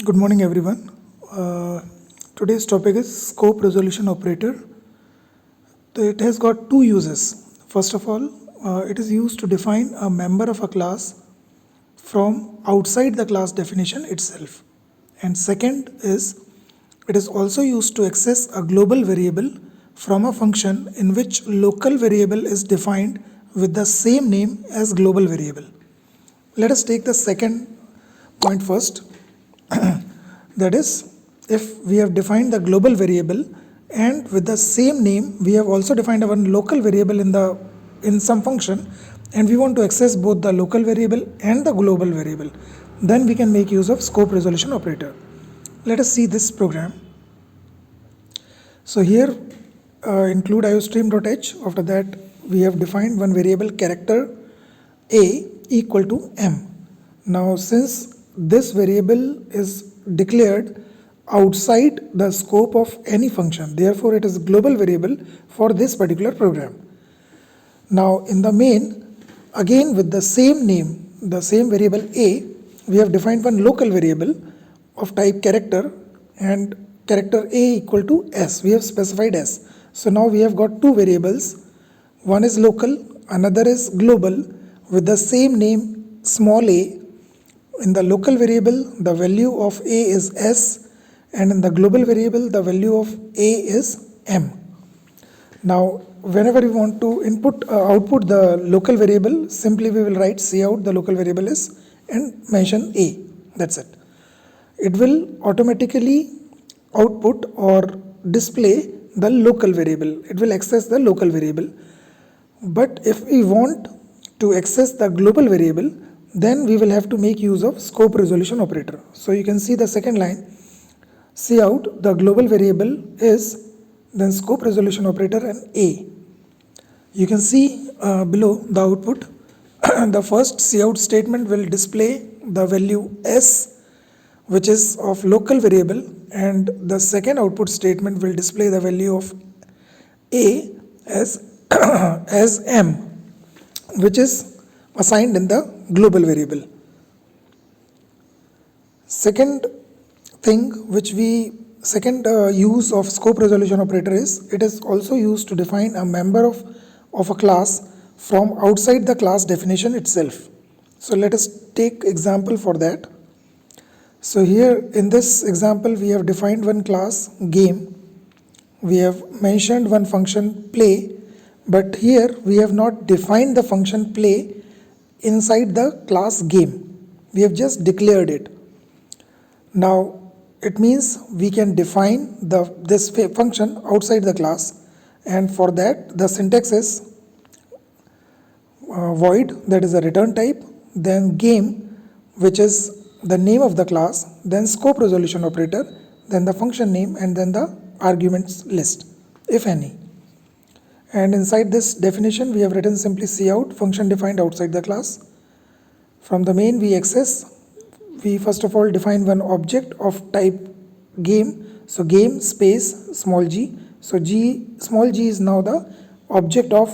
Good morning, everyone. Today's topic is scope resolution operator. It has got two uses. First of all, it is used to define a member of a class from outside the class definition itself. And second is, it is also used to access a global variable from a function in which local variable is defined with the same name as global variable. Let us take the second point first. That is, if we have defined the global variable and with the same name we have also defined one local variable in some function, and we want to access both the local variable and the global variable, then we can make use of scope resolution operator. Let us see this program. So here include iostream.h. After that we have defined one variable character a equal to m. Now since this variable is declared outside the scope of any function, therefore it is a global variable for this particular program. Now in the main, again with the same name, the same variable a, we have defined one local variable of type character, and character a equal to s. We have specified s. So now we have got two variables. One is local, another is global with the same name small a. In the local variable, the value of a is s, and in the global variable, the value of a is m. Now, whenever we want to output the local variable, simply we will write cout the local variable is and mention a. That's it. It will automatically output or display the local variable. It will access the local variable. But if we want to access the global variable, then we will have to make use of scope resolution operator. So you can see the second line, cout the global variable is, then scope resolution operator and a. You can see below the output. The first cout statement will display the value s, which is of local variable, and the second output statement will display the value of a as as m, which is assigned in the global variable. Second use of scope resolution operator is, it is also used to define a member of a class from outside the class definition itself. So let us take example for that. So here in this example we have defined one class game, we have mentioned one function play, but here we have not defined the function play inside the class game. We have just declared it. Now it means we can define this function outside the class, and for that the syntax is void, that is a return type, then game, which is the name of the class, then scope resolution operator, then the function name, and then the arguments list, if any. And inside this definition we have written simply cout function defined outside the class. From the main we first of all define one object of type game. So game space small g. So small g is now the object of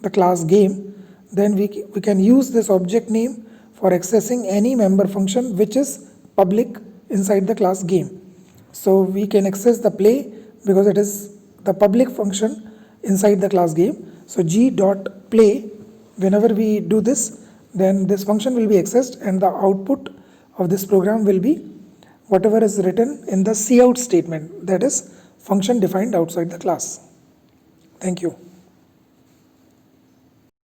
the class game. Then we can use this object name for accessing any member function which is public inside the class game. So we can access the play because it is the public function inside the class game. So g.play, whenever we do this, then this function will be accessed, and the output of this program will be whatever is written in the cout statement, that is function defined outside the class. Thank you.